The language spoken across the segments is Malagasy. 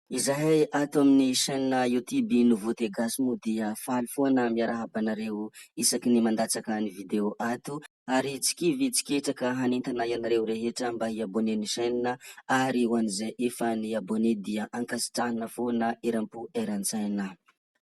Izahay ato amin'ny chaîne YouTube Nouveauté Gasy moa dia faly foana miarahaba anareo isaky ny mandatsaka ny video ato ary tsy kivy tsy ketraka hanentana ianareo rehetra mba hiabone ny chaîne ary ho an'izay efa ny abone dia ankasitrahana foana eram-po eran-tsaina.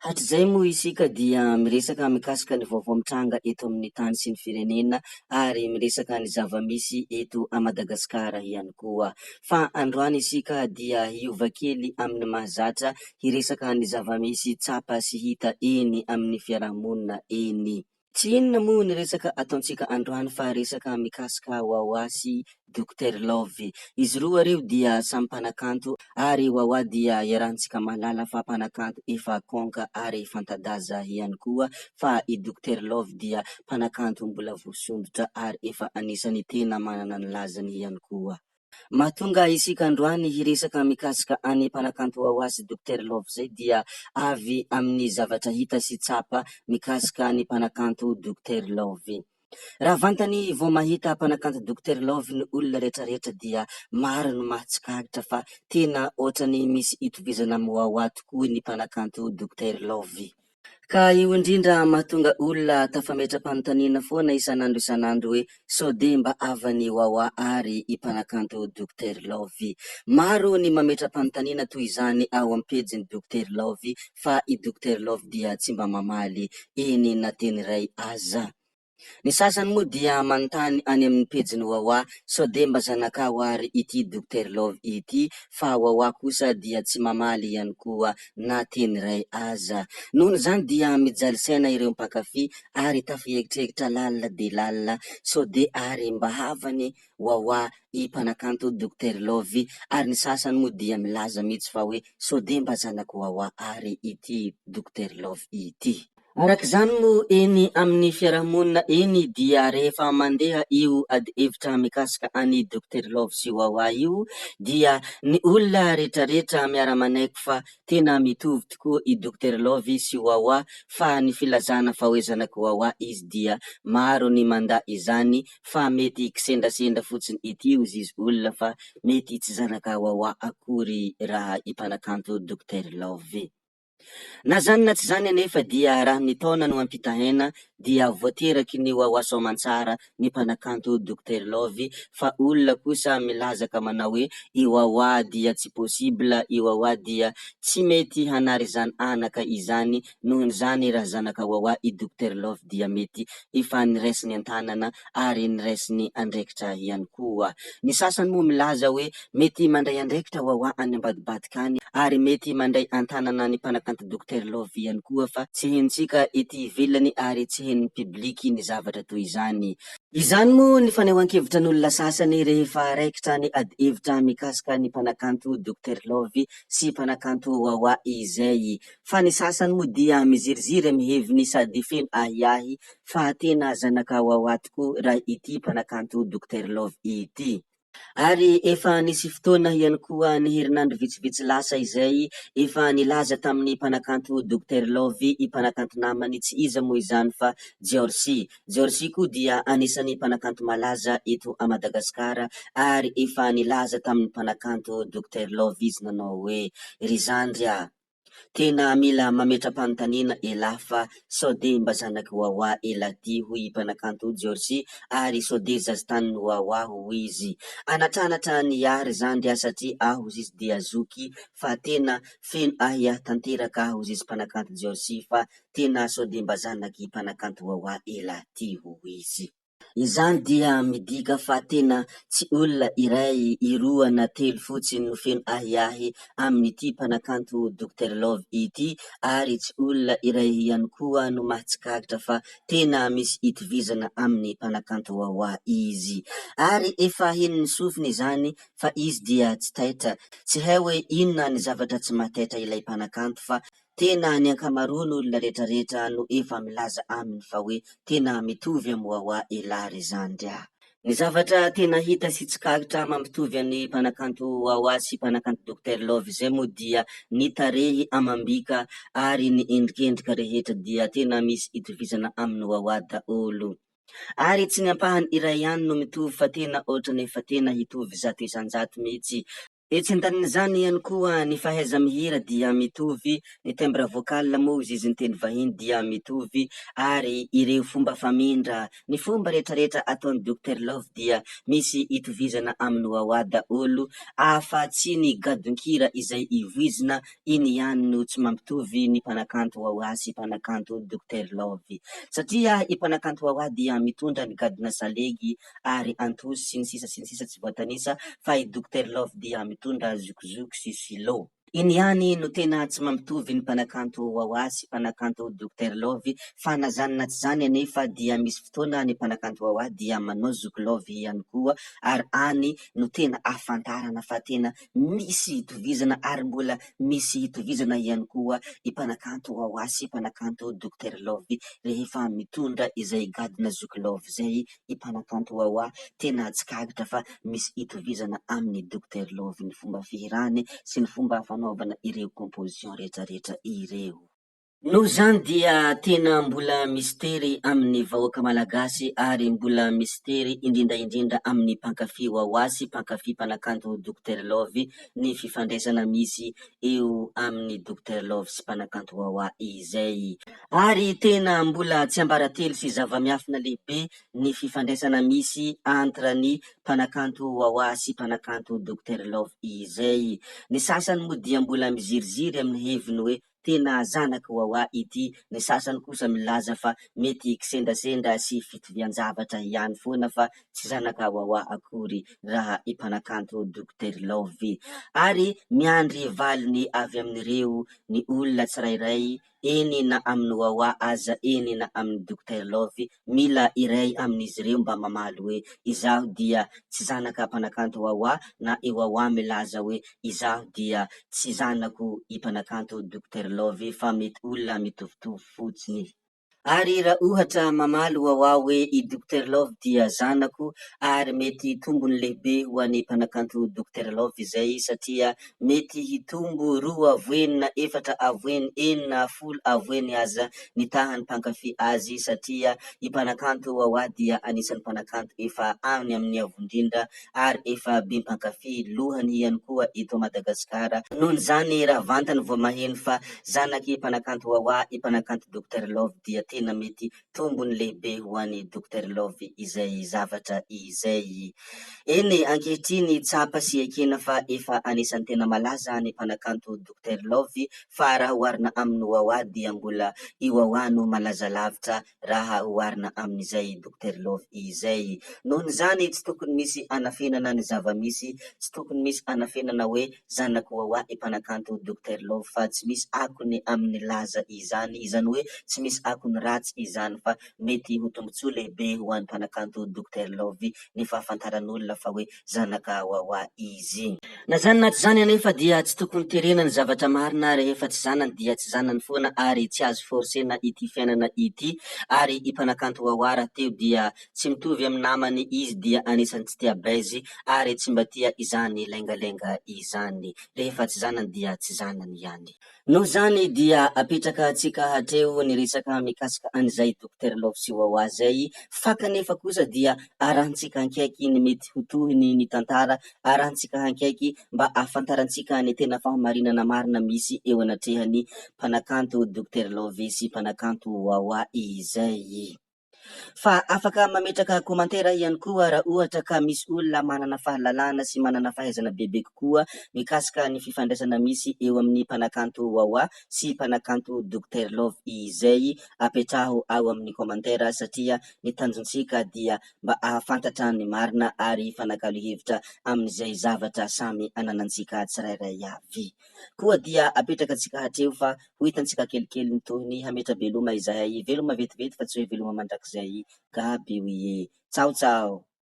Hatrizay moa isika dia miresaka mikasika ny vaovao mitranga eto amin'ny tany sy ny firenena ary miresaka ny zava-misy eto a Madagasikara ihany koa. Fa androany isika dia hiova kely amin'ny mahazatra hiresaka ny zava-misy tsapa sy hita eny amin'ny fiarahamonina eny. Tsy inona moa ny resaka ataontsika androany fa resaka mikasika Wawa sy Dr Love. Izy roa reo dia samy mpanakanto ary Wawa dia iarahantsika mahalala fa mpanakanto efa konka ary fanta-daza ihany koa, fa i Dr Love dia mpanakanto mbola vosondotra ary efa anisany tena manana ny lazany ihany koa. Mahatonga isika androany hiresaka mikasika any mpanakanto Wawa sy Dr Love zay dia avy amin'ny zavatra hita sy tsapa mikasika ny mpanakanto Dr Love. Raha vantany vao mahita mpanakanto Dr Love ny olona rehetrarehetra dia maro ny mahatsikaritra fa tena ohatrany misy itovizana amin'ny Wawa tokoa ny mpanakanto Dr Love. Ka io indrindra mahatonga olona tafametra-panontaniana foana isan'andro hoe sao de mba avany Wawa ary i mpanakanto Dr Love. Maro ny mametra-panontaniana toy izany ao amin'ny pejiny Dr Love fa i Dr Love dia tsy mba mamaly eny na teny iray aza. Ny sasany moa dia manontany any amin'ny pejiny Wawa sao de mba zanakao ary ity Dr Love ity, fa Wawa kosa dia tsy mamaly ihany koa na teny iray aza. Nohon' izany dia mijaly saina ireo mpankafy ary tafieritreeritra lalina de lalina sao de ary mba havany Wawa i mpanakanto Dr Love, ary ny sasany moa dia milaza mihitsy fa hoe sao de mba zanaky Wawa ary ity Dr Love ity. Arak'izany moa eny amin'ny fiarahamonina eny dia rehefa mandeha io ady hevitra mikasika any Dr Love sy Wawa io dia ny olona rehetrarehetra miara-manaiky fa tena mitovy tokoa i Dr Love sy Wawa, fa ny filazana fa hoe zanaky Wawa izy dia maro ny manda izany fa mety kisendrasendra fotsiny ity ozy izy olona fa mety tsy zanaka Wawa akory raha i mpanakanto Dr Love. Na zany na tsy zany anefa dia raha ny taona no ampitahaina dia voateraky ny Wawa soamantsara ny mpanakanto Dr Love, fa olona kosa milaza ka manao hoe i Wawa dia tsy possible, i Wawa dia tsy mety hanary izany anaka izany, nohon' izany raha zanaka Wawa i Dr Love dia mety efa niraisiny an-tanana ary niraisiny andraikitra ihany koa. Ny sasany moa milaza hoe mety mandray andraikitra Wawa any ambadibadika any ary mety mandray an-tanana ny mpanakanto Dr Love ihany koa, fa tsy henontsika ety ivelany ary tsy henon'ny pibliky ny zavatra toy izany. Izany moa ny fanehoan-kevitra n'olona sasany rehefa raikitra ny ady hevitra mikasika ny mpanakanto Dr Love sy mpanakanto Wawa izay, fa ny sasany moa dia miziriziry miheviny sady feno ahiahy fa tena zanaka Wawa tokoa raha ity mpanakanto Dr Love ity. Ary efa nisy fotoana ihany koa ny herinandro vitsivitsy lasa izay efa nilaza tamin'ny mpanakanto Dr Love i mpanakanto namany, tsy iza moa izany fa Diorsi. Diorsi koa dia anisan'ny mpanakanto malaza eto a Madagasikara ary efa nilaza tamin'ny mpanakanto Dr Love izy nanao hoe ry zandria, tena mila mametra-panontaniana ela fa sao de mba zanaky Wawa ela ty hoy i mpanakanto Diorsi, ary sao de zazi-tanin'ny Wawa ho izy. Anatranatra niary zandria satria aho izy dia zoky, fa tena feno ahiahy tanteraka aho izy mpanakanto Diorsi, fa tena sao de mba zanaky mpanakanto Wawa ela ty ho izy. Izany dia midika fa tena tsy olona iray, iroa na telo fotsiny no feno ahiahy amin'ity mpanakanto Dr Love ity, ary tsy olona iray ihany koa no mahatsikaritra fa tena misy itovizana amin'ny mpanakanto Wawa izy. Ary efa henon'ny sofiny izany fa izy dia tsy taitra, tsy hay hoe inona ny zavatra tsy mahataitra ilay mpanakanto, fa tena ny ankamaroany olona rehetrarehetra no efa milaza aminy fa hoe tena mitovy amin'ny Wawa elary zandria. Ny zavatra tena hita sy tsikaritra mampitovy any mpanakanto Wawa sy mpanakanto Dr Love zay moa dia ny tarehy amam-bika ary ny endrikendrika rehetra dia tena misy itovizana amin'ny Wawa daholo. Ary tsy ny ampahany iray ihany no mitovy fa tena ohatrany efa tena hitovy zato isan-jato mihitsy. Etsentan'izany ihany koa ny fahaiza mihira dia mitovy, ny timbre vocal moa izy ny teny vahiny dia mitovy, ary ireo fomba famindra, ny fomba rehetrarehetra ataon'ny Dr Love dia misy itovizana amin'ny wah-wah daholo, afa tsy ny gadon-kira izay ivoizina, iny ihany no tsy mampitovy ny mpanakanto wah-wah sy mpanakanto Dr Love, satria i mpanakanto wah-wah dia mitondra ny gadona salegy ary antosy sy ny sisa tsy voatanisa, fa i Dr Love dia mitondra zokizoky sy silo. Iny ihany no tena tsy mampitovy ny mpanakanto wah-wah sy mpanakanto Dr Love, fa na zany na tsy zany anefa dia misy fotoana ny mpanakanto wah-wah dia manao zoky love ihany koa, ary any no tena ahafantarana fa tena misy itovizana ary mbola misy itovizana ihany koa i mpanakanto wah-wah sy mpanakanto Dr Love rehefa mitondra izay gadona zoky love zay i mpanakanto wah-wah, tena atsikagitra fa misy itovizana amin'ny Dr Love ny fomba fihirany sy ny fomba fanaovana ireo composition rehetrarehetra ireo. Noho zany dia tena mbola mistery amin'ny vahoaka malagasy ary mbola mistery indrindra amin'ny mpankafy wah-wah sy mpankafy mpanakanto Dr Love ny fifandraisana misy eo amin'ny Dr Love sy mpanakanto wah-wah izay, ary tena mbola tsy ambaratelo sy zava-miafina lehibe ny fifandraisana misy entre ny mpanakanto wah-wah sy mpanakanto Dr Love izay. Ny sasany moa dia mbola miziriziry amin'ny heviny hoe tena zanaky wah-wah ity, ny sasany kosa milaza fa mety kisendrasendra sy fitovian-javatra ihany foana fa tsy zanaka wah-wah akory raha i mpanakanto Dr Love, ary miandry valiny avy amin'ireo ny olona tsirairay, eny na amin'ny wah-wah aza eny na amin'ny Dr Love, mila iray amin'izy ireo mba mamaly hoe izaho dia tsy zanaka mpanakanto wah-wah, na i wah-wah milaza hoe izaho dia tsy zanako i mpanakanto Dr Love fa mety olona mitovitovy fotsiny. Ary raha ohatra mamaly wah-wah hoe i Dr Love dia zanako, ary mety tombony lehibe ho an'ny mpanakanto Dr Love izay, satria mety hitombo 2, 4, 5, 10 aza ny tahany mpankafy azy, satria i mpanakanto wah-wah dia anisan'ny mpanakanto efa any amin'ny avondrindra ary efa be mpankafy lohany ihany koa eto Madagasikara. Nohon' zany raha vantany vao maheno fa zanaky mpanakanto wah-wah i mpanakanto Dr Love dia tena mety tombony lehibe ho an'ny Dr Love izay zavatra izay. Eny ankehitriny tsapa sy ekena fa efa anisan'ny tena malaza ny mpanakanto Dr Love, fa raha oharina amin'ny wah-wah dia mbola i wah-wah no malaza lavitra raha oharina amin'izay Dr Love izay. Nohon' izany tsy tokony misy anafenana ny zava-misy, tsy tokony misy anafenana hoe zanaky wah-wah i mpanakanto Dr Love, fa tsy misy akony amin'ny laza izany, izany hoe tsy misy akony ratsy izany, fa mety ho tombotsoa lehibe ho an'ny mpanakanto Dr Love ny fahafantaran'olona fa hoe zanaka wah-wah izy. Na zany na tsy zany anefa dia tsy tokony terena ny zavatra marina, rehefa tsy zanany dia tsy zanany foana ary tsy azo forsena ity fiainana ity, ary i mpanakanto wah-wah raha teo dia tsy mitovy amin'ny namany, izy dia anisan'ny tsy tia baizy ary tsy mba tia izany lengalenga izany, rehefa tsy zanany dia tsy zanany ihany. Noho zany dia apetraka antsika hatreo ny resaka mikasika an'izay Dr Love sy wah-wah zay, fa kanefa kosa dia arahintsika hankaiky ny mety ho tohiny ny tantara, arahintsika hankaiky mba ahafantarantsika ny tena fahamarinana marina misy eo anatrehany mpanakanto Dr Love sy mpanakanto wah-wah izay. Fa afaka mametraka komantera ihany koa raha ohatra ka misy olona manana fahalalana sy manana fahaizana bebe kokoa mikasika ny fifandraisana misy eo amin'ny mpanakanto wah-wah sy mpanakanto Dr Love izay, apetraho ao amin'ny komantera, satria ny tanjontsika dia mba ahafantatra ny marina ary fanakalo hevitra amin'izay zavatra samy ananantsika tsirairay avy. Koa dia apetraka antsika hatreo fa ho hitantsika kelikely ny tohiny, hametra veloma izahay, veloma vetivety fa tsy hoe veloma mandrakizay gaby hoy. Tsao tsao.